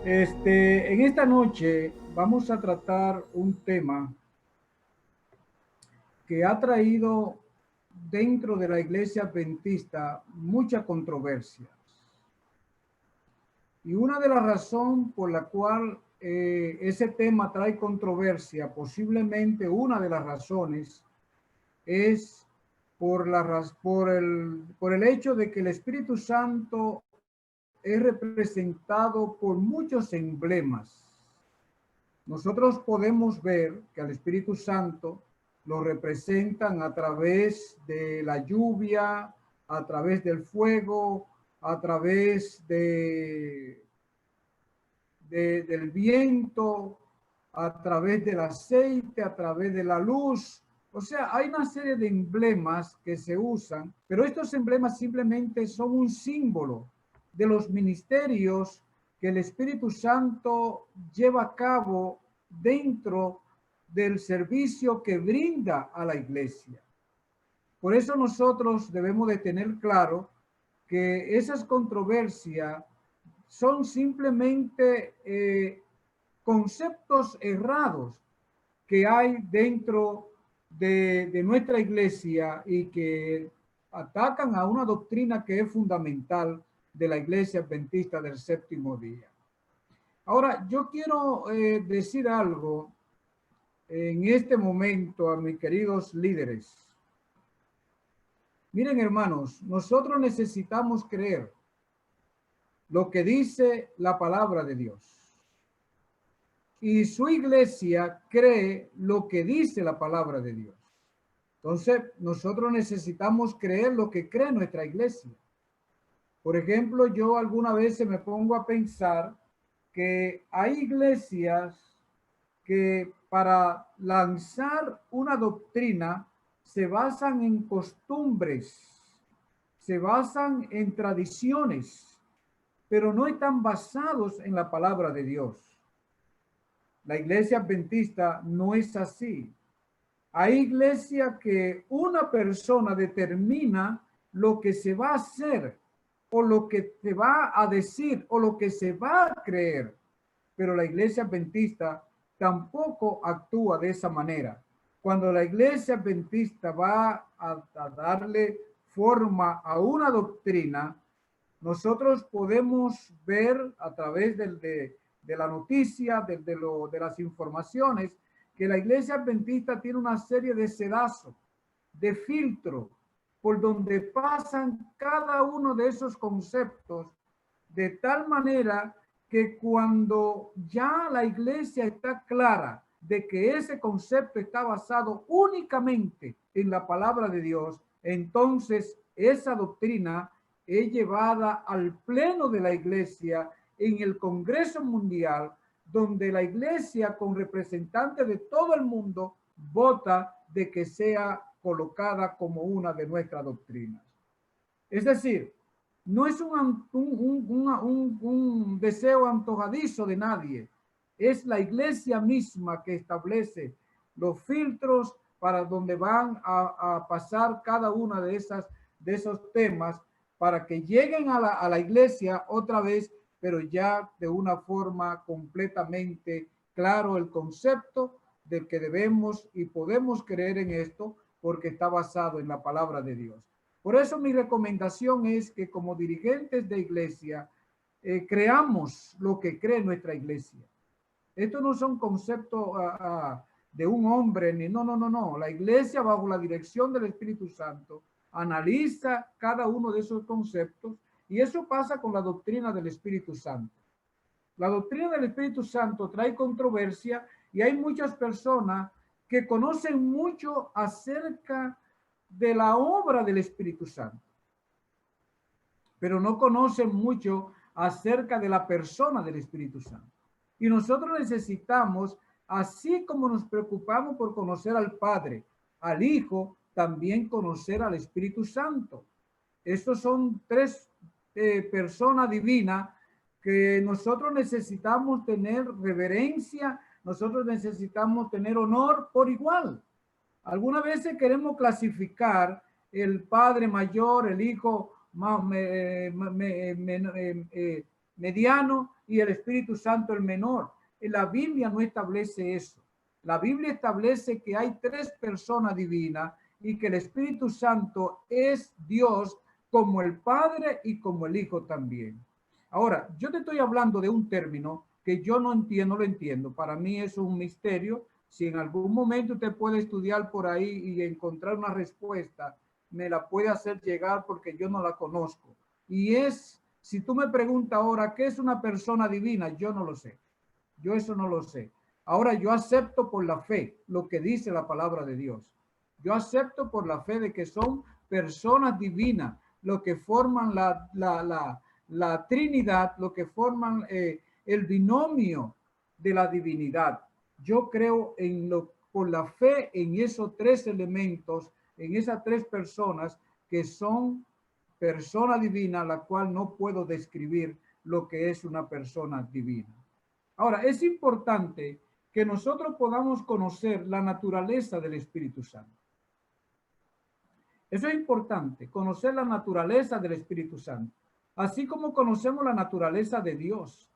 En esta noche vamos a tratar un tema que ha traído dentro de la iglesia adventista mucha controversia. Y una de las razones por la cual ese tema trae controversia, posiblemente una de las razones, es por el hecho de que el Espíritu Santo es representado por muchos emblemas. Nosotros podemos ver que al Espíritu Santo lo representan a través de la lluvia, a través del fuego, a través del viento, a través del aceite, a través de la luz. O sea, hay una serie de emblemas que se usan, pero estos emblemas simplemente son un símbolo de los ministerios que el Espíritu Santo lleva a cabo dentro del servicio que brinda a la iglesia. Por eso nosotros debemos de tener claro que esas controversias son simplemente conceptos errados que hay dentro de nuestra iglesia y que atacan a una doctrina que es fundamental de la iglesia adventista del séptimo día. Ahora, yo quiero decir algo en este momento a mis queridos líderes. Miren, hermanos, nosotros necesitamos creer lo que dice la palabra de Dios. Y su iglesia cree lo que dice la palabra de Dios. Entonces, nosotros necesitamos creer lo que cree nuestra iglesia. Por ejemplo, yo alguna vez me pongo a pensar que hay iglesias que para lanzar una doctrina se basan en costumbres, se basan en tradiciones, pero no están basados en la palabra de Dios. La iglesia adventista no es así. Hay iglesia que una persona determina lo que se va a hacer o lo que se va a decir o lo que se va a creer, pero la iglesia adventista tampoco actúa de esa manera. Cuando la iglesia adventista va a darle forma a una doctrina, nosotros podemos ver a través de la noticia, de las informaciones, que la iglesia adventista tiene una serie de sedazos, de filtro, por donde pasan cada uno de esos conceptos, de tal manera que cuando ya la iglesia está clara de que ese concepto está basado únicamente en la palabra de Dios, entonces esa doctrina es llevada al pleno de la iglesia en el Congreso Mundial, donde la iglesia con representantes de todo el mundo vota de que sea colocada como una de nuestras doctrinas. Es decir, no es un deseo antojadizo de nadie, es la iglesia misma que establece los filtros para donde van a pasar cada una de esos temas para que lleguen a la iglesia otra vez, pero ya de una forma completamente claro el concepto del que debemos y podemos creer en esto porque está basado en la palabra de Dios. Por eso mi recomendación es que como dirigentes de iglesia creamos lo que cree nuestra iglesia. Estos no son conceptos de un hombre, ni no. La iglesia bajo la dirección del Espíritu Santo analiza cada uno de esos conceptos y eso pasa con la doctrina del Espíritu Santo. La doctrina del Espíritu Santo trae controversia y hay muchas personas que conocen mucho acerca de la obra del Espíritu Santo, pero no conocen mucho acerca de la persona del Espíritu Santo. Y nosotros necesitamos, así como nos preocupamos por conocer al Padre, al Hijo, también conocer al Espíritu Santo. Estos son tres personas divinas que nosotros necesitamos tener reverencia, nosotros necesitamos tener honor por igual. Algunas veces queremos clasificar el Padre mayor, el Hijo mediano y el Espíritu Santo el menor. La Biblia no establece eso. La Biblia establece que hay tres personas divinas y que el Espíritu Santo es Dios como el Padre y como el Hijo también. Ahora, yo te estoy hablando de un término que yo no entiendo, no lo entiendo. Para mí es un misterio. Si en algún momento usted puede estudiar por ahí y encontrar una respuesta, me la puede hacer llegar porque yo no la conozco. Y es, si tú me preguntas ahora, ¿qué es una persona divina? Yo no lo sé. Yo eso no lo sé. Ahora yo acepto por la fe lo que dice la palabra de Dios. Yo acepto por la fe de que son personas divinas, lo que forman la Trinidad, lo que forman el binomio de la divinidad. Yo creo por la fe en esos tres elementos, en esas tres personas que son persona divina, la cual no puedo describir lo que es una persona divina. Ahora, es importante que nosotros podamos conocer la naturaleza del Espíritu Santo. Eso es importante, conocer la naturaleza del Espíritu Santo, así como conocemos la naturaleza de Dios,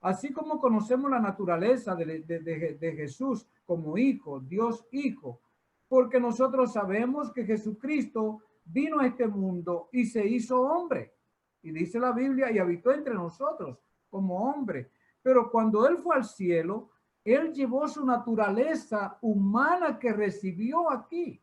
así como conocemos la naturaleza de Jesús como Hijo, Dios Hijo, porque nosotros sabemos que Jesucristo vino a este mundo y se hizo hombre. Y dice la Biblia, y habitó entre nosotros como hombre. Pero cuando Él fue al cielo, Él llevó su naturaleza humana que recibió aquí,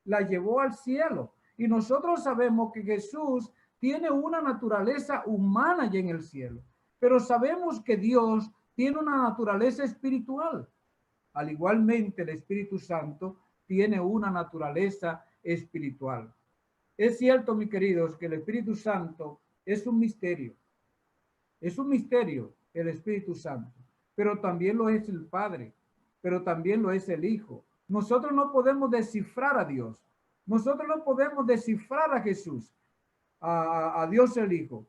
la llevó al cielo. Y nosotros sabemos que Jesús tiene una naturaleza humana ya en el cielo, pero sabemos que Dios tiene una naturaleza espiritual. Al igualmente el Espíritu Santo tiene una naturaleza espiritual. Es cierto, mis queridos, que el Espíritu Santo es un misterio. Es un misterio el Espíritu Santo, pero también lo es el Padre, pero también lo es el Hijo. Nosotros no podemos descifrar a Dios. Nosotros no podemos descifrar a Jesús, a Dios el Hijo,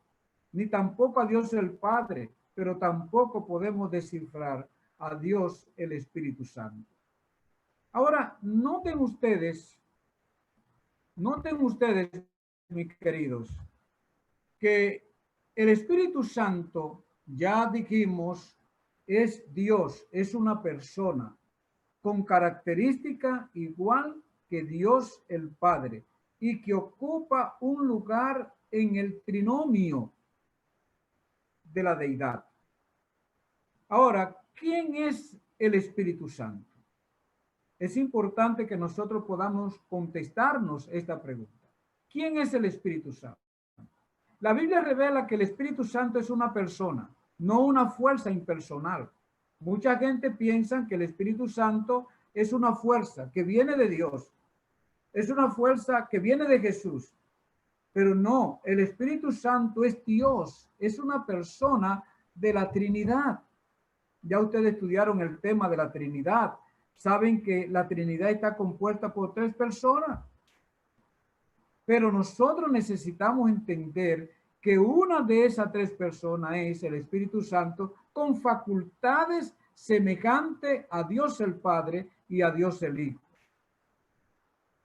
ni tampoco a Dios el Padre, pero tampoco podemos descifrar a Dios el Espíritu Santo. Ahora, noten ustedes, mis queridos, que el Espíritu Santo, ya dijimos, es Dios, es una persona con característica igual que Dios el Padre y que ocupa un lugar en el trinomio de la deidad. Ahora, ¿quién es el Espíritu Santo? Es importante que nosotros podamos contestarnos esta pregunta. ¿Quién es el Espíritu Santo? La Biblia revela que el Espíritu Santo es una persona, no una fuerza impersonal. Mucha gente piensa que el Espíritu Santo es una fuerza que viene de Dios, es una fuerza que viene de Jesús, pero no, el Espíritu Santo es Dios, es una persona de la Trinidad. Ya ustedes estudiaron el tema de la Trinidad, saben que la Trinidad está compuesta por tres personas. Pero nosotros necesitamos entender que una de esas tres personas es el Espíritu Santo con facultades semejantes a Dios el Padre y a Dios el Hijo.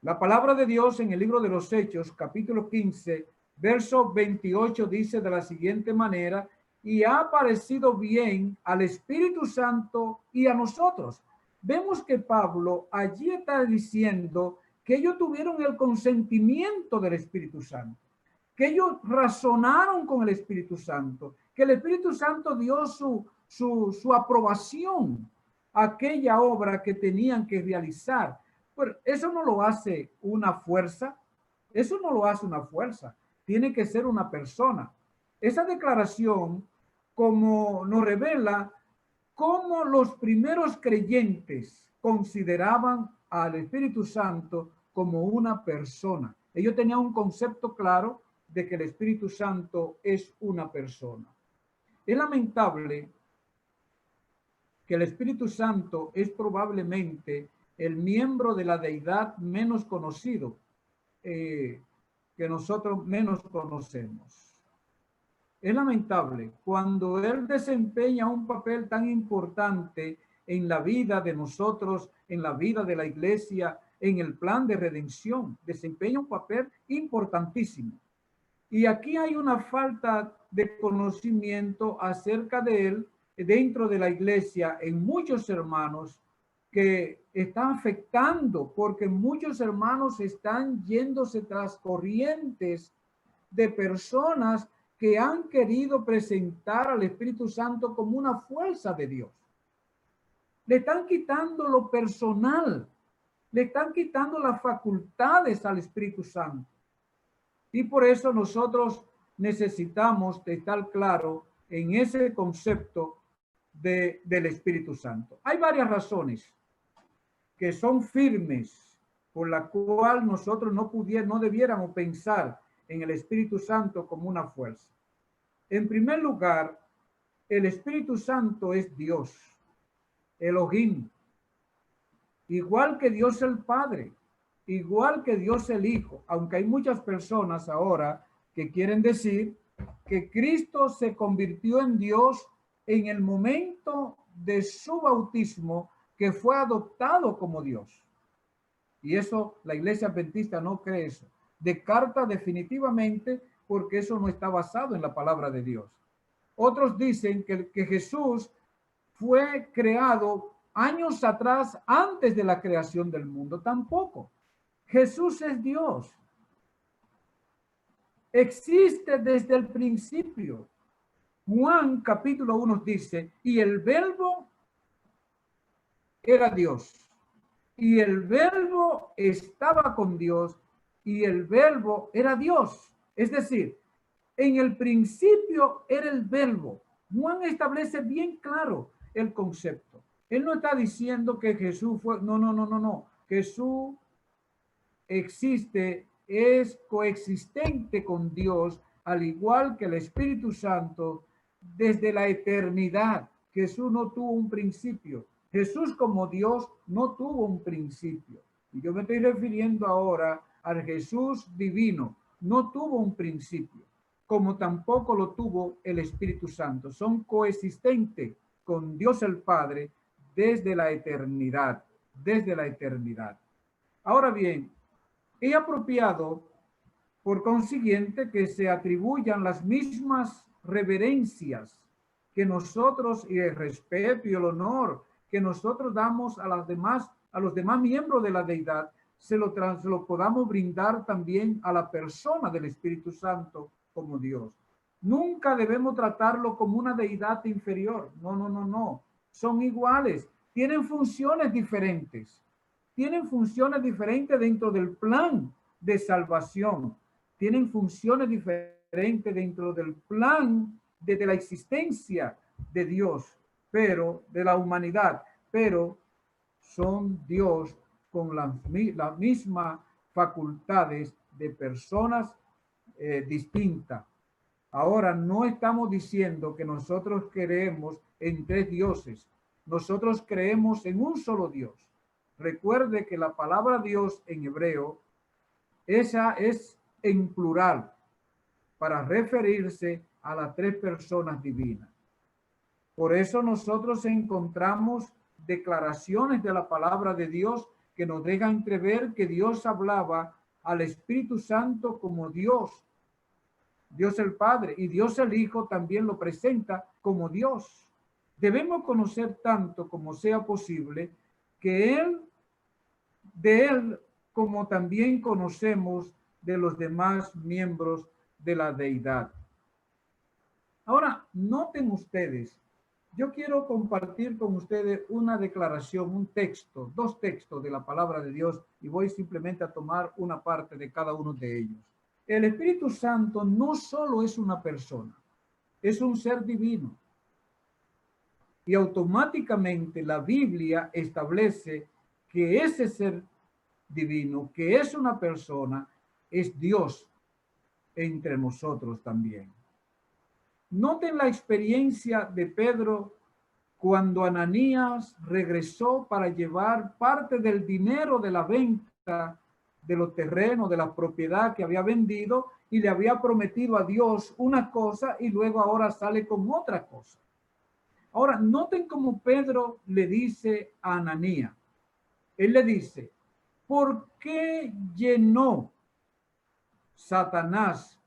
La palabra de Dios en el libro de los Hechos, capítulo 15, verso 28, dice de la siguiente manera: y ha parecido bien al Espíritu Santo y a nosotros. Vemos que Pablo allí está diciendo que ellos tuvieron el consentimiento del Espíritu Santo, que ellos razonaron con el Espíritu Santo, que el Espíritu Santo dio su aprobación a aquella obra que tenían que realizar. Pero eso no lo hace una fuerza, eso no lo hace una fuerza, tiene que ser una persona. Esa declaración como nos revela cómo los primeros creyentes consideraban al Espíritu Santo como una persona. Ellos tenían un concepto claro de que el Espíritu Santo es una persona. Es lamentable que el Espíritu Santo es probablemente el miembro de la deidad menos conocido, que nosotros menos conocemos. Es lamentable cuando Él desempeña un papel tan importante en la vida de nosotros, en la vida de la iglesia, en el plan de redención. Desempeña un papel importantísimo. Y aquí hay una falta de conocimiento acerca de él dentro de la iglesia en muchos hermanos que están afectando porque muchos hermanos están yéndose tras corrientes de personas que han querido presentar al Espíritu Santo como una fuerza de Dios. Le están quitando lo personal, le están quitando las facultades al Espíritu Santo. Y por eso nosotros necesitamos de estar claro en ese concepto del Espíritu Santo. Hay varias razones que son firmes por la cual nosotros no debiéramos pensar en el Espíritu Santo como una fuerza. En primer lugar, el Espíritu Santo es Dios, Elohim, igual que Dios el Padre, igual que Dios el Hijo, aunque hay muchas personas ahora que quieren decir que Cristo se convirtió en Dios en el momento de su bautismo, que fue adoptado como Dios. Y eso la Iglesia Adventista no cree eso. Descarta definitivamente porque eso no está basado en la palabra de Dios. Otros dicen que Jesús fue creado años atrás, antes de la creación del mundo. Tampoco. Jesús es Dios. Existe desde el principio. Juan capítulo 1 dice, y el verbo era Dios. Y el verbo estaba con Dios y el verbo era Dios. Es decir, en el principio era el verbo. Juan establece bien claro el concepto. Él no está diciendo que Jesús fue, no. Jesús existe, es coexistente con Dios, al igual que el Espíritu Santo, desde la eternidad. Jesús no tuvo un principio. Jesús como Dios no tuvo un principio. Y yo me estoy refiriendo ahora al Jesús divino. No tuvo un principio, como tampoco lo tuvo el Espíritu Santo. Son coexistentes con Dios el Padre desde la eternidad, desde la eternidad. Ahora bien, es apropiado, por consiguiente, que se atribuyan las mismas reverencias que nosotros y el respeto y el honor que nosotros damos a los demás miembros de la deidad, se lo podamos brindar también a la persona del Espíritu Santo como Dios. Nunca debemos tratarlo como una deidad inferior. No. Son iguales. Tienen funciones diferentes. Tienen funciones diferentes dentro del plan de salvación. Tienen funciones diferentes dentro del plan de la existencia de Dios, pero de la humanidad, pero son Dios con las mismas facultades de personas distintas. Ahora, no estamos diciendo que nosotros creemos en tres dioses. Nosotros creemos en un solo Dios. Recuerde que la palabra Dios en hebreo, esa es en plural para referirse a las tres personas divinas. Por eso nosotros encontramos declaraciones de la palabra de Dios que nos dejan entrever que Dios hablaba al Espíritu Santo como Dios, Dios el Padre, y Dios el Hijo también lo presenta como Dios. Debemos conocer tanto como sea posible que de Él, como también conocemos de los demás miembros de la deidad. Ahora, noten ustedes, yo quiero compartir con ustedes una declaración, un texto, dos textos de la palabra de Dios, y voy simplemente a tomar una parte de cada uno de ellos. El Espíritu Santo no solo es una persona, es un ser divino. Y automáticamente la Biblia establece que ese ser divino, que es una persona, es Dios entre nosotros también. Noten la experiencia de Pedro cuando Ananías regresó para llevar parte del dinero de la venta de los terrenos, de la propiedad que había vendido, y le había prometido a Dios una cosa y luego ahora sale con otra cosa. Ahora, noten cómo Pedro le dice a Ananías. Él le dice, ¿por qué llenó Satanás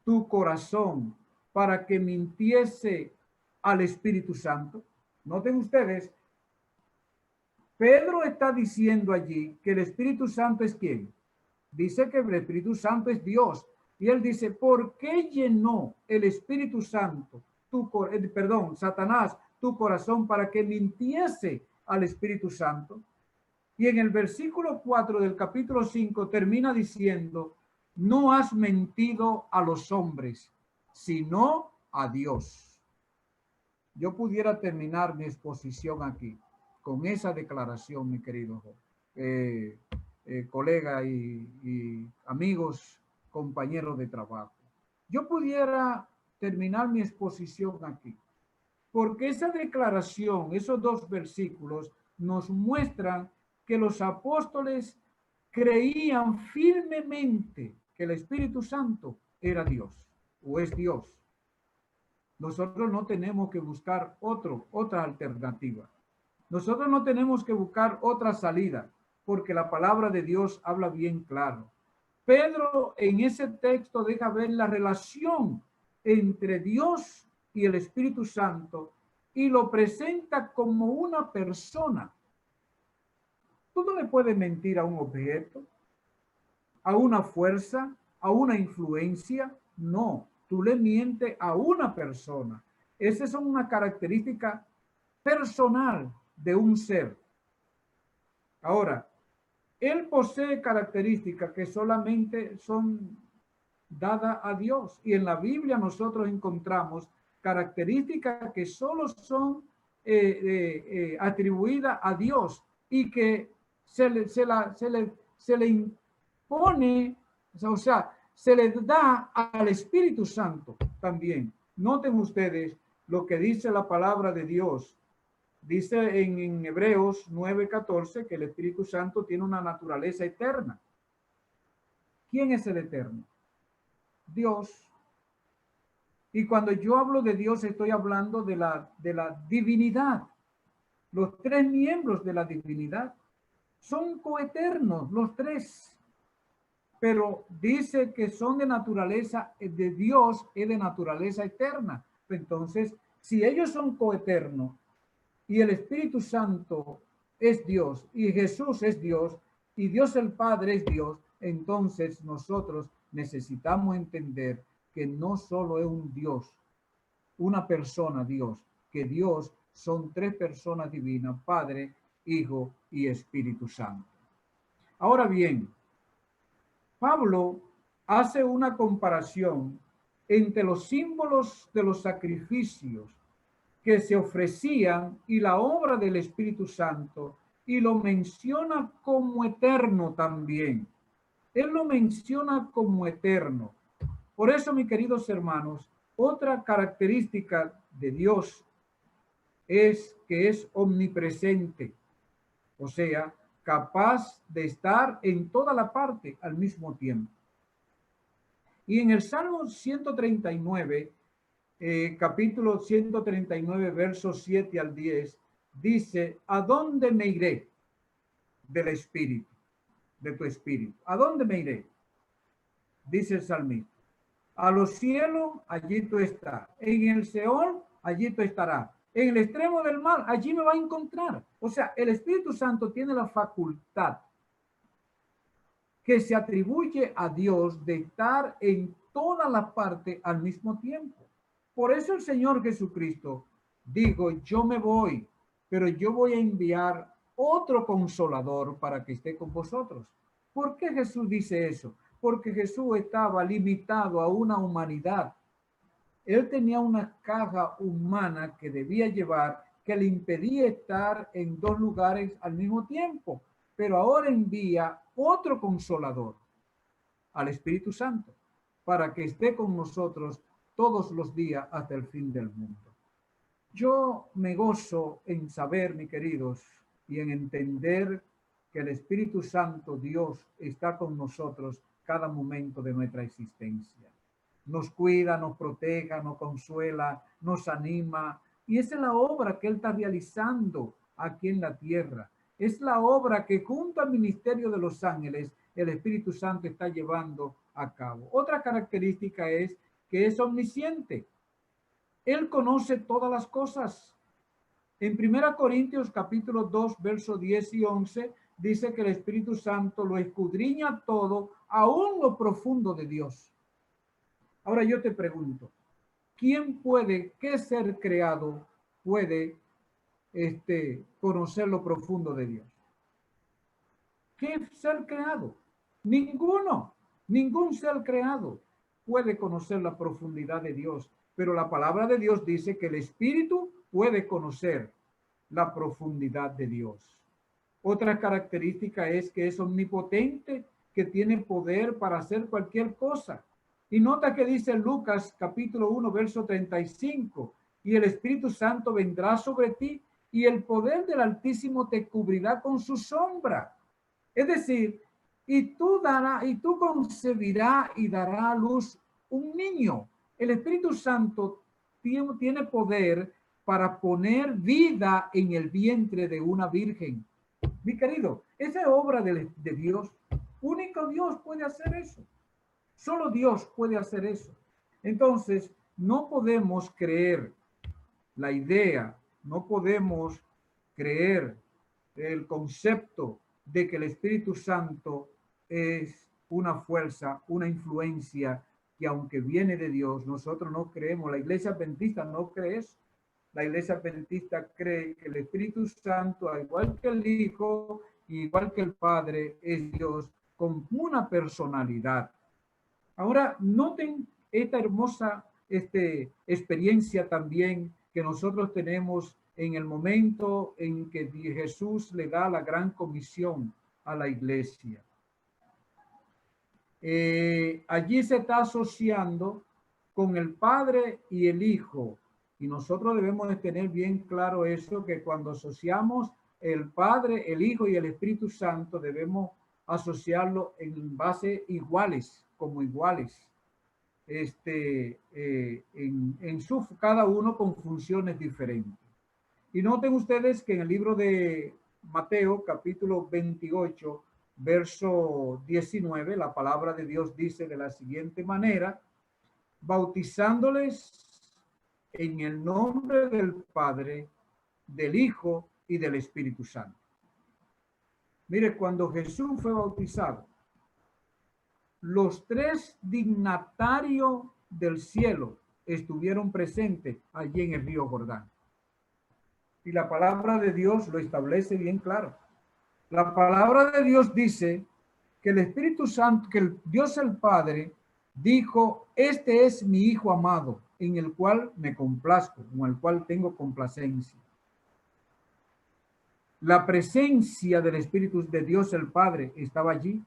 tu corazón para que mintiese al Espíritu Santo? Noten ustedes, Pedro está diciendo allí que el Espíritu Santo es ¿quién? Dice que el Espíritu Santo es Dios. Y él dice, ¿por qué llenó el Espíritu Santo, Satanás, tu corazón para que mintiese al Espíritu Santo? Y en el versículo 4 del capítulo 5 termina diciendo, no has mentido a los hombres, sino a Dios. Yo pudiera terminar mi exposición aquí con esa declaración, mi querido colega y amigos, compañeros de trabajo. Yo pudiera terminar mi exposición aquí, porque esa declaración, esos dos versículos, nos muestran que los apóstoles creían firmemente que el Espíritu Santo era Dios o es Dios. Nosotros no tenemos que buscar otra alternativa. Nosotros no tenemos que buscar otra salida, porque la palabra de Dios habla bien claro. Pedro en ese texto deja ver la relación entre Dios y el Espíritu Santo y lo presenta como una persona. Tú no le puedes mentir a un objeto, a una fuerza, a una influencia. No, tú le mientes a una persona. Esa es una característica personal de un ser. Ahora, él posee características que solamente son dadas a Dios. Y en la Biblia nosotros encontramos características que solo son atribuidas a Dios y que se le impone, o sea, se le da al Espíritu Santo también. Noten ustedes lo que dice la palabra de Dios. Dice en Hebreos 9:14 que el Espíritu Santo tiene una naturaleza eterna. ¿Quién es el eterno? Dios. Y cuando yo hablo de Dios, estoy hablando de la divinidad. Los tres miembros de la divinidad son coeternos, los tres. Pero dice que son de naturaleza de Dios, es de naturaleza eterna. Entonces, si ellos son coeternos y el Espíritu Santo es Dios y Jesús es Dios y Dios el Padre es Dios, entonces nosotros necesitamos entender que no solo es un Dios, una persona Dios, que Dios son tres personas divinas, Padre, Hijo y Espíritu Santo. Ahora bien, Pablo hace una comparación entre los símbolos de los sacrificios que se ofrecían y la obra del Espíritu Santo, y lo menciona como eterno también. Él lo menciona como eterno. Por eso, mis queridos hermanos, otra característica de Dios es que es omnipresente, o sea, capaz de estar en toda la parte al mismo tiempo. Y en el Salmo 139, capítulo 139, versos 7 al 10, dice, ¿a dónde me iré del espíritu, de tu espíritu? ¿A dónde me iré? Dice el salmista. A los cielos, allí tú estás. En el Seol, allí tú estarás. En el extremo del mar, allí me va a encontrar. O sea, el Espíritu Santo tiene la facultad que se atribuye a Dios de estar en toda la parte al mismo tiempo. Por eso el Señor Jesucristo dijo, yo me voy, pero yo voy a enviar otro consolador para que esté con vosotros. ¿Por qué Jesús dice eso? Porque Jesús estaba limitado a una humanidad. Él tenía una caja humana que debía llevar que le impedía estar en dos lugares al mismo tiempo. Pero ahora envía otro consolador, al Espíritu Santo, para que esté con nosotros todos los días hasta el fin del mundo. Yo me gozo en saber, mis queridos, y en entender que el Espíritu Santo, Dios, está con nosotros cada momento de nuestra existencia. Nos cuida, nos protege, nos consuela, nos anima. Y esa es la obra que Él está realizando aquí en la tierra. Es la obra que junto al ministerio de los ángeles, el Espíritu Santo está llevando a cabo. Otra característica es que es omnisciente. Él conoce todas las cosas. En 1 Corintios capítulo 2, versos 10 y 11, dice que el Espíritu Santo lo escudriña todo, aún lo profundo de Dios. Ahora yo te pregunto, ¿quién puede, qué ser creado puede conocer lo profundo de Dios? ¿Qué ser creado? Ninguno, ningún ser creado puede conocer la profundidad de Dios, pero la palabra de Dios dice que el Espíritu puede conocer la profundidad de Dios. Otra característica es que es omnipotente, que tiene poder para hacer cualquier cosa. Y nota que dice Lucas capítulo 1, verso 35, y el Espíritu Santo vendrá sobre ti y el poder del Altísimo te cubrirá con su sombra. Es decir, y tú concebirás y dará a luz un niño. El Espíritu Santo tiene poder para poner vida en el vientre de una virgen. Mi querido, esa es obra de Dios. Único Dios puede hacer eso. Solo Dios puede hacer eso. Entonces, no podemos creer la idea, no podemos creer el concepto de que el Espíritu Santo es una fuerza, una influencia que aunque viene de Dios, nosotros no creemos. La Iglesia Adventista no cree eso. La Iglesia Adventista cree que el Espíritu Santo, al igual que el Hijo, igual que el Padre, es Dios con una personalidad. Ahora, noten esta hermosa experiencia también que nosotros tenemos en el momento en que Jesús le da la gran comisión a la iglesia. Allí se está asociando con el Padre y el Hijo. Y nosotros debemos de tener bien claro eso, que cuando asociamos el Padre, el Hijo y el Espíritu Santo, debemos asociarlo en base iguales, como iguales. Cada uno con funciones diferentes. Y noten ustedes que en el libro de Mateo, capítulo 28, verso 19, la palabra de Dios dice de la siguiente manera: bautizándoles en el nombre del Padre, del Hijo y del Espíritu Santo. Mire, cuando Jesús fue bautizado, los tres dignatarios del cielo estuvieron presentes allí en el río Jordán. Y la palabra de Dios lo establece bien claro. La palabra de Dios dice que el Espíritu Santo, que el Dios el Padre dijo: este es mi Hijo amado, en el cual me complazco, con el cual tengo complacencia. La presencia del Espíritu de Dios el Padre estaba allí,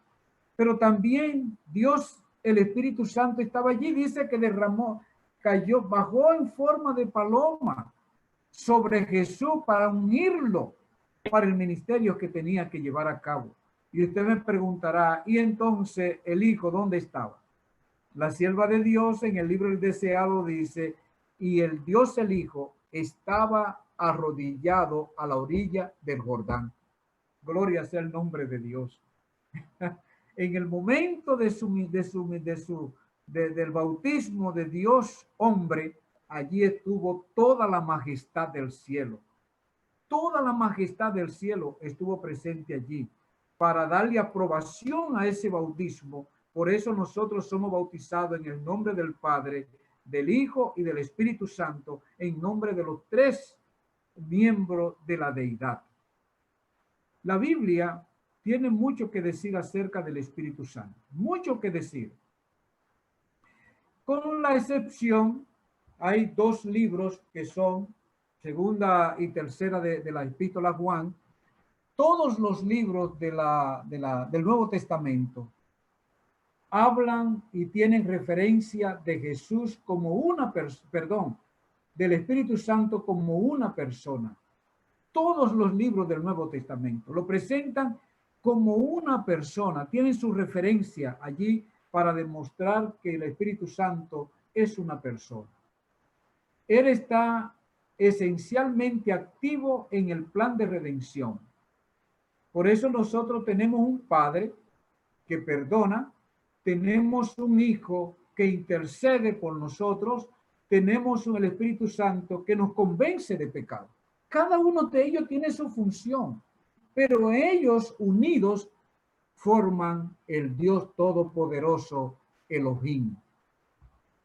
pero también Dios, el Espíritu Santo, estaba allí. Dice que cayó, bajó en forma de paloma sobre Jesús para unirlo para el ministerio que tenía que llevar a cabo. Y usted me preguntará, ¿y entonces el Hijo dónde estaba? La sierva de Dios en el libro del Deseado dice: y el Dios el Hijo estaba arrodillado a la orilla del Jordán. Gloria sea el nombre de Dios. En el momento del bautismo de Dios hombre, allí estuvo toda la majestad del cielo. Toda la majestad del cielo estuvo presente allí para darle aprobación a ese bautismo. Por eso nosotros somos bautizados en el nombre del Padre, del Hijo y del Espíritu Santo, en nombre de los tres miembros de la deidad. La Biblia tiene mucho que decir acerca del Espíritu Santo, mucho que decir. Con la excepción, hay dos libros que son segunda y tercera de la epístola Juan. Todos los libros del Nuevo Testamento hablan y tienen referencia de Jesús como del Espíritu Santo como una persona. Todos los libros del Nuevo Testamento lo presentan como una persona, tienen su referencia allí para demostrar que el Espíritu Santo es una persona. Él está esencialmente activo en el plan de redención. Por eso nosotros tenemos un Padre que perdona, tenemos un Hijo que intercede por nosotros, tenemos el Espíritu Santo que nos convence de pecado. Cada uno de ellos tiene su función, pero ellos unidos forman el Dios Todopoderoso, Elohim.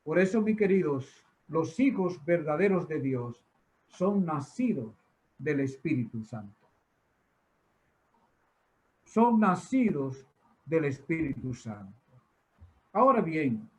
Por eso, mis queridos, los hijos verdaderos de Dios son nacidos del Espíritu Santo. Son nacidos del Espíritu Santo. Ahora bien,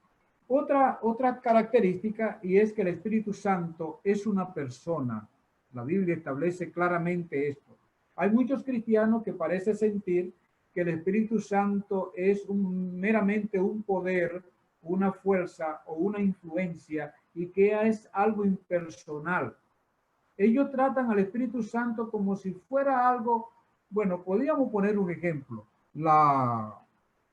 otra característica, y es que el Espíritu Santo es una persona. La Biblia establece claramente esto. Hay muchos cristianos que parecen sentir que el Espíritu Santo es meramente un poder, una fuerza o una influencia, y que es algo impersonal. Ellos tratan al Espíritu Santo como si fuera algo, bueno, podríamos poner un ejemplo, la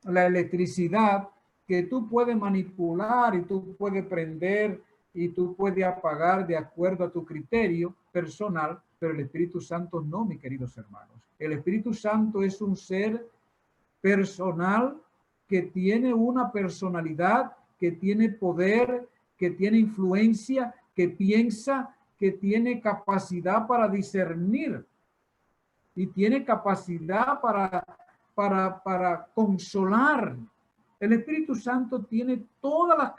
electricidad que tú puedes manipular y tú puedes prender y tú puedes apagar de acuerdo a tu criterio personal, pero el Espíritu Santo no, mis queridos hermanos. El Espíritu Santo es un ser personal que tiene una personalidad, que tiene poder, que tiene influencia, que piensa, que tiene capacidad para discernir y tiene capacidad para consolar. El Espíritu Santo tiene todas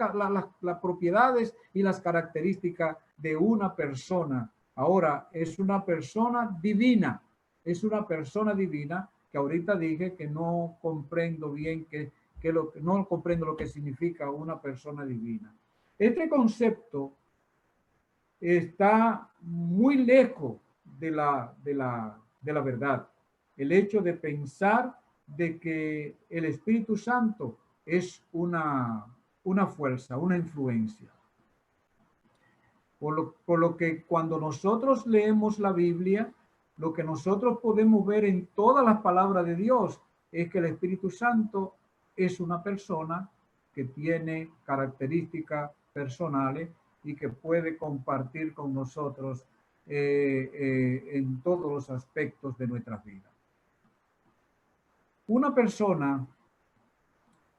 las propiedades y las características de una persona. Ahora, es una persona divina. Es una persona divina que ahorita dije que no comprendo bien no comprendo lo que significa una persona divina. Este concepto está muy lejos de la verdad. El hecho de pensar de que el Espíritu Santo es una fuerza, una influencia. Por lo que cuando nosotros leemos la Biblia, lo que nosotros podemos ver en todas las palabras de Dios es que el Espíritu Santo es una persona que tiene características personales y que puede compartir con nosotros en todos los aspectos de nuestra vida. Una persona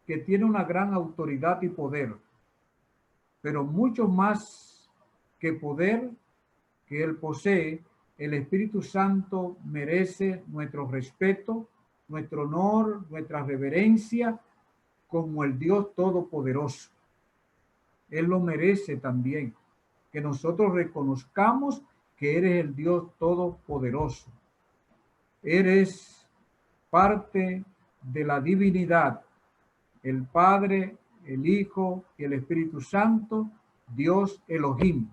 que tiene una gran autoridad y poder, pero mucho más que poder que él posee, el Espíritu Santo merece nuestro respeto, nuestro honor, nuestra reverencia como el Dios Todopoderoso. Él lo merece también, que nosotros reconozcamos que eres el Dios Todopoderoso. Eres parte de la divinidad, el Padre, el Hijo y el Espíritu Santo, Dios Elohim.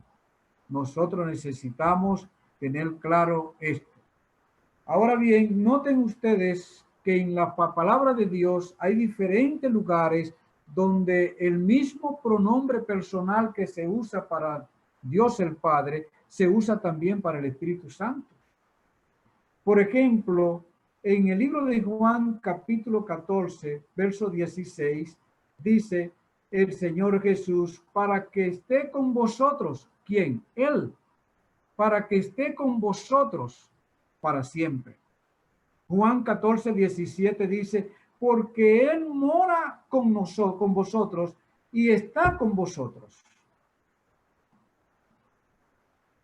Nosotros necesitamos tener claro esto. Ahora bien, noten ustedes que en la palabra de Dios hay diferentes lugares donde el mismo pronombre personal que se usa para Dios el Padre, se usa también para el Espíritu Santo. Por ejemplo, en el libro de Juan, capítulo 14, verso 16, dice el Señor Jesús, para que esté con vosotros. ¿Quién? Él. Para que esté con vosotros para siempre. Juan 14, 17 dice, porque Él mora con nosotros, con vosotros y está con vosotros.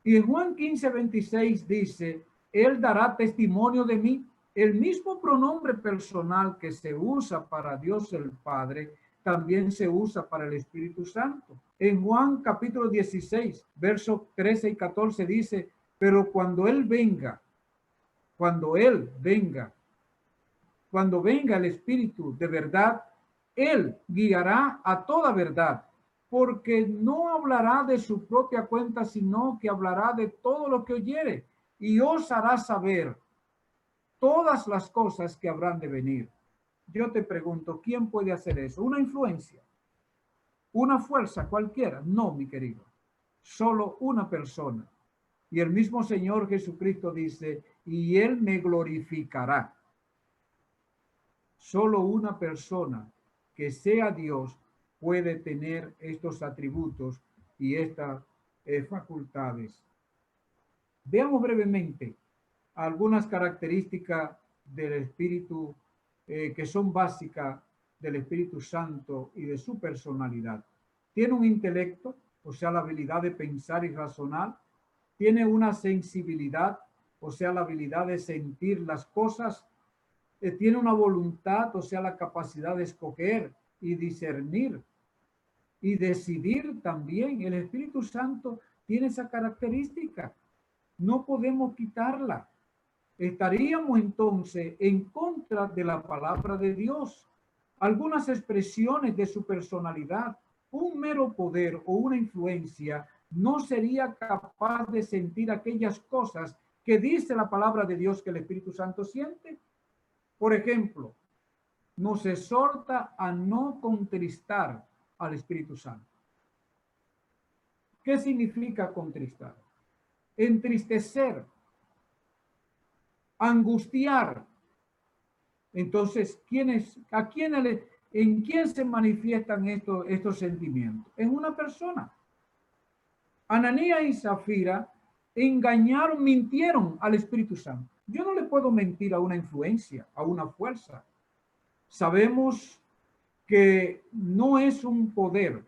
Y en Juan 15, 26 dice, Él dará testimonio de mí. El mismo pronombre personal que se usa para Dios el Padre, también se usa para el Espíritu Santo. En Juan capítulo 16, versos 13 y 14 dice, pero cuando Él venga el Espíritu de verdad, Él guiará a toda verdad, porque no hablará de su propia cuenta, sino que hablará de todo lo que oyere, y os hará saber todas las cosas que habrán de venir. Yo te pregunto, ¿quién puede hacer eso? ¿Una influencia? ¿Una fuerza cualquiera? No, mi querido. Solo una persona. Y el mismo Señor Jesucristo dice, y Él me glorificará. Solo una persona que sea Dios puede tener estos atributos y estas facultades. Veamos brevemente algunas características del Espíritu que son básicas del Espíritu Santo y de su personalidad. tiene un intelecto, o sea, la habilidad de pensar y razonar, tiene una sensibilidad, o sea, la habilidad de sentir las cosas, tiene una voluntad, o sea, la capacidad de escoger y discernir y decidir también. El Espíritu Santo tiene esa característica. No podemos quitarla. Estaríamos entonces en contra de la palabra de Dios. Algunas expresiones de su personalidad, un mero poder o una influencia, no sería capaz de sentir aquellas cosas que dice la palabra de Dios que el Espíritu Santo siente. Por ejemplo, nos exhorta a no contristar al Espíritu Santo. ¿Qué significa contristar? Entristecer, angustiar. Entonces, ¿en quién se manifiestan estos sentimientos? En una persona. Ananías y Zafira engañaron, mintieron al Espíritu Santo. Yo no le puedo mentir a una influencia, a una fuerza. Sabemos que no es un poder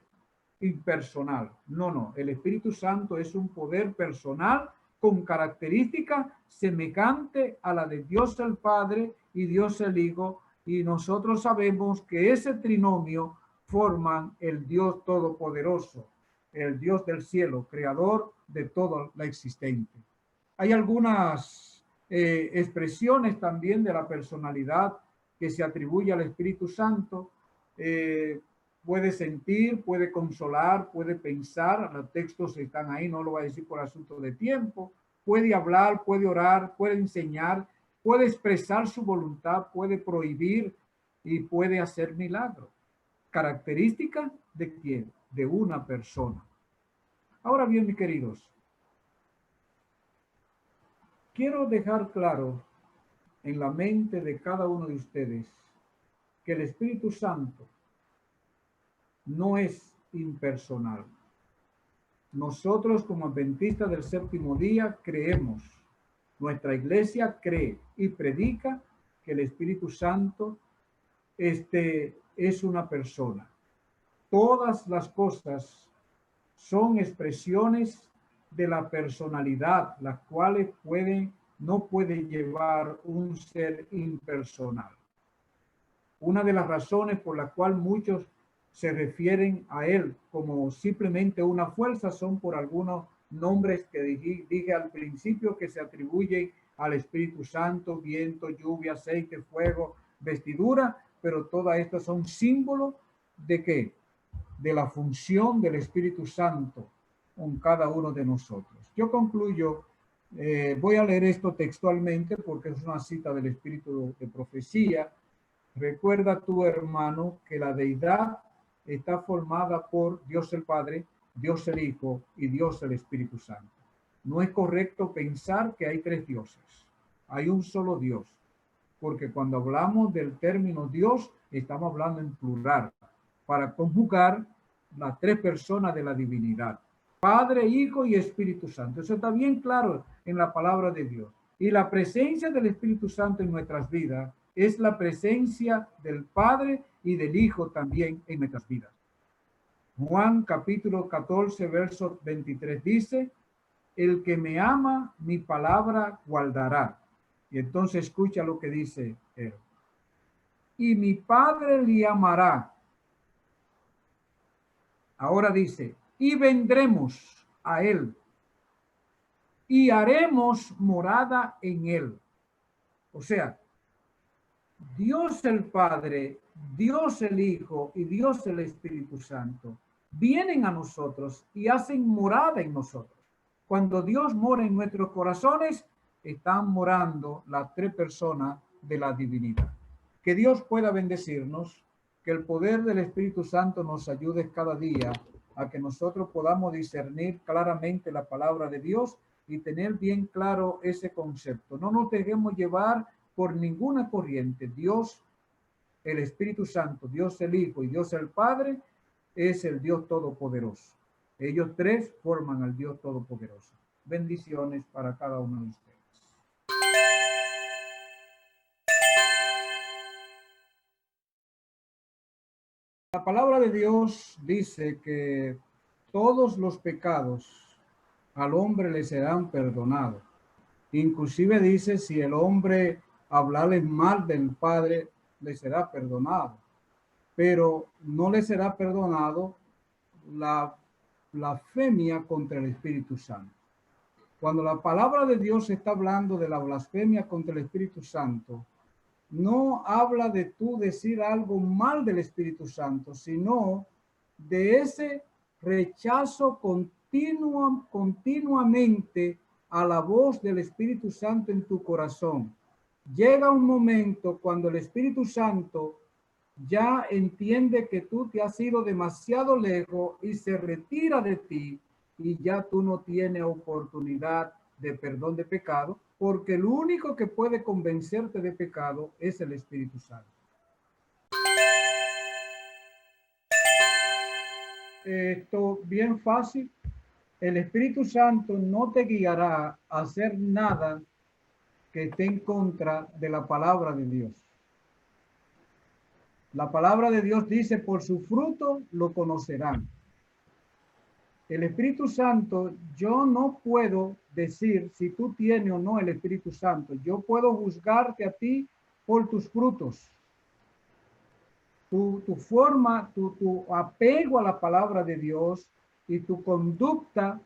impersonal. No. El Espíritu Santo es un poder personal con características semejantes a la de Dios el Padre y Dios el Hijo. Y nosotros sabemos que ese trinomio forman el Dios Todopoderoso, el Dios del cielo, creador de todo lo existente. Hay algunas expresiones también de la personalidad que se atribuye al Espíritu Santo. Puede sentir, puede consolar, puede pensar. Los textos están ahí, no lo voy a decir por asunto de tiempo. Puede hablar, puede orar, puede enseñar, puede expresar su voluntad, puede prohibir y puede hacer milagros. Característica de quién? De una persona. Ahora bien, mis queridos, quiero dejar claro en la mente de cada uno de ustedes que el Espíritu Santo no es impersonal. Nosotros como adventistas del séptimo día creemos, nuestra iglesia cree y predica que el Espíritu Santo es una persona. Todas las cosas son expresiones de la personalidad, las cuales no puede llevar un ser impersonal. Una de las razones por la cual muchos se refieren a él como simplemente una fuerza son por algunos nombres que dije al principio que se atribuyen al Espíritu Santo: viento, lluvia, aceite, fuego, vestidura, pero todas estas son símbolos de ¿qué? De la función del Espíritu Santo con cada uno de nosotros. Yo concluyo, voy a leer esto textualmente porque es una cita del Espíritu de profecía. Recuerda tu hermano que la deidad está formada por Dios el Padre, Dios el Hijo y Dios el Espíritu Santo. No es correcto pensar que hay tres dioses. Hay un solo Dios, porque cuando hablamos del término Dios, estamos hablando en plural, para conjugar las tres personas de la divinidad: Padre, Hijo y Espíritu Santo. Eso está bien claro en la palabra de Dios. Y la presencia del Espíritu Santo en nuestras vidas es la presencia del Padre y del Hijo también en nuestras vidas. Juan capítulo 14, verso 23 dice: el que me ama, mi palabra guardará. Y entonces escucha lo que dice él. Y mi Padre le amará. Ahora dice: y vendremos a él y haremos morada en él. O sea, Dios el Padre, Dios el Hijo y Dios el Espíritu Santo vienen a nosotros y hacen morada en nosotros. Cuando Dios mora en nuestros corazones, están morando las tres personas de la divinidad. Que Dios pueda bendecirnos, que el poder del Espíritu Santo nos ayude cada día a que nosotros podamos discernir claramente la palabra de Dios y tener bien claro ese concepto. No nos dejemos llevar por ninguna corriente. Dios, el Espíritu Santo, Dios el Hijo y Dios el Padre es el Dios Todopoderoso. Ellos tres forman al Dios Todopoderoso. Bendiciones para cada uno de ustedes. La palabra de Dios dice que todos los pecados al hombre le serán perdonados. Inclusive dice, si el hombre hablarle mal del Padre, le será perdonado. Pero no le será perdonado la blasfemia contra el Espíritu Santo. Cuando la palabra de Dios está hablando de la blasfemia contra el Espíritu Santo, no habla de tú decir algo mal del Espíritu Santo, sino de ese rechazo continuamente a la voz del Espíritu Santo en tu corazón. Llega un momento cuando el Espíritu Santo ya entiende que tú te has ido demasiado lejos y se retira de ti y ya tú no tienes oportunidad de perdón de pecado, porque el único que puede convencerte de pecado es el Espíritu Santo. Esto bien fácil. El Espíritu Santo no te guiará a hacer nada que esté en contra de la palabra de Dios. La palabra de Dios dice, por su fruto lo conocerán. El Espíritu Santo, yo no puedo decir si tú tienes o no el Espíritu Santo. Yo puedo juzgarte a ti por tus frutos. Tu forma, tu apego a la palabra de Dios y tu conducta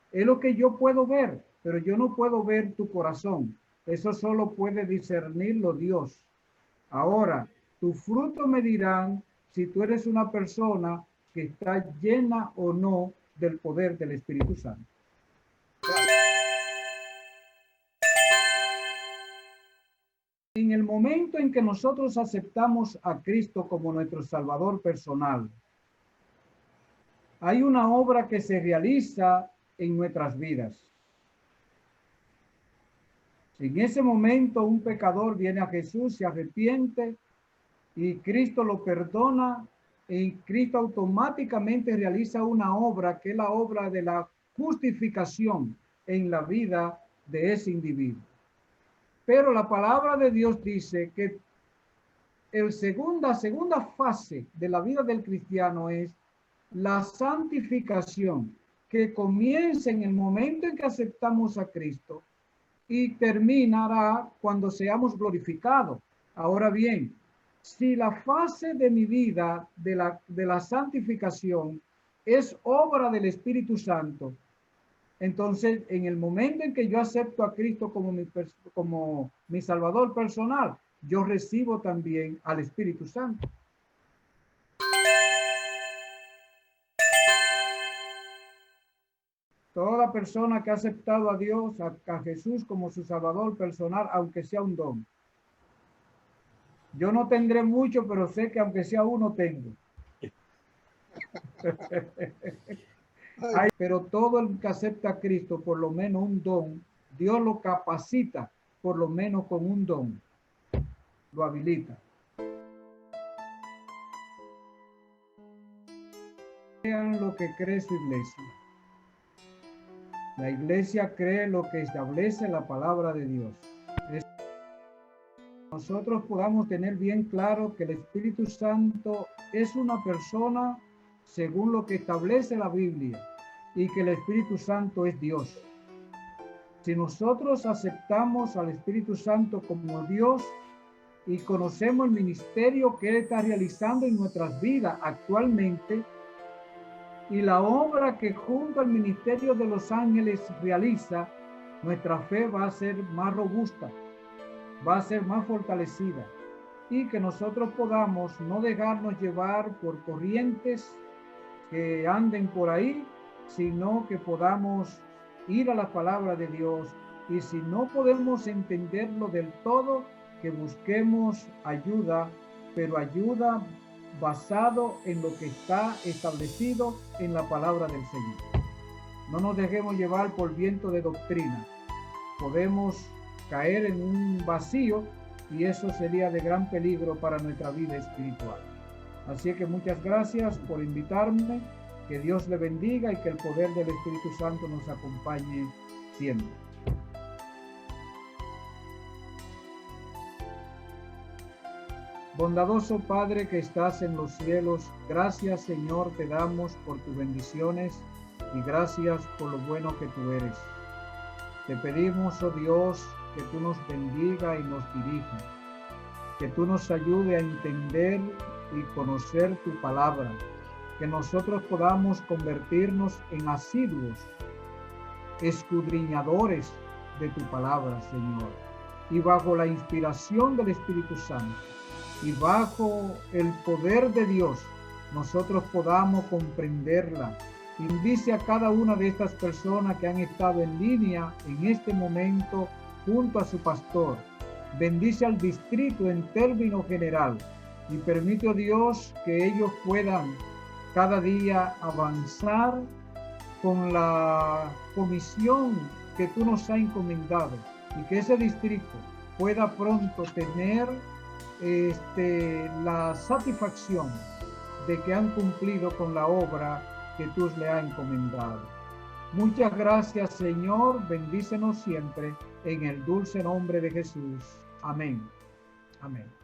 es lo que yo puedo ver, pero yo no puedo ver tu corazón. Eso solo puede discernirlo Dios. Ahora, tus frutos me dirán si tú eres una persona que está llena o no del poder del Espíritu Santo. En el momento en que nosotros aceptamos a Cristo como nuestro Salvador personal, hay una obra que se realiza en nuestras vidas. En ese momento un pecador viene a Jesús, se arrepiente y Cristo lo perdona y Cristo automáticamente realiza una obra que es la obra de la justificación en la vida de ese individuo. Pero la palabra de Dios dice que la segunda fase de la vida del cristiano es la santificación, que comienza en el momento en que aceptamos a Cristo y terminará cuando seamos glorificados. Ahora bien, si la fase de mi vida de la santificación es obra del Espíritu Santo, entonces en el momento en que yo acepto a Cristo como mi Salvador personal, yo recibo también al Espíritu Santo. Toda persona que ha aceptado a Dios, a Jesús como su Salvador personal, aunque sea un don. Yo no tendré mucho, pero sé que aunque sea uno tengo. Pero todo el que acepta a Cristo, por lo menos un don, Dios lo capacita, por lo menos con un don. Lo habilita. Vean lo que cree su iglesia. La iglesia cree lo que establece la palabra de Dios. Nosotros podamos tener bien claro que el Espíritu Santo es una persona según lo que establece la Biblia y que el Espíritu Santo es Dios. Si nosotros aceptamos al Espíritu Santo como Dios y conocemos el ministerio que Él está realizando en nuestras vidas actualmente y la obra que junto al ministerio de los ángeles realiza, nuestra fe va a ser más robusta, va a ser más fortalecida y que nosotros podamos no dejarnos llevar por corrientes que anden por ahí, sino que podamos ir a la palabra de Dios y si no podemos entenderlo del todo, que busquemos ayuda, pero ayuda basado en lo que está establecido en la palabra del Señor. No nos dejemos llevar por viento de doctrina. Podemos caer en un vacío y eso sería de gran peligro para nuestra vida espiritual. Así que muchas gracias por invitarme, que Dios le bendiga y que el poder del Espíritu Santo nos acompañe siempre. Bondadoso Padre que estás en los cielos, gracias Señor te damos por tus bendiciones y gracias por lo bueno que tú eres. Te pedimos, oh Dios, que tú nos bendiga y nos dirija, que tú nos ayude a entender y conocer tu palabra, que nosotros podamos convertirnos en asiduos, escudriñadores de tu palabra, Señor, y bajo la inspiración del Espíritu Santo y bajo el poder de Dios, nosotros podamos comprenderla. Bendice a cada una de estas personas que han estado en línea en este momento junto a su pastor. Bendice al distrito en término general y permite, oh Dios, que ellos puedan cada día avanzar con la comisión que tú nos has encomendado y que ese distrito pueda pronto tener la satisfacción de que han cumplido con la obra que tú le has encomendado. Muchas gracias, Señor. Bendícenos siempre en el dulce nombre de Jesús. Amén. Amén.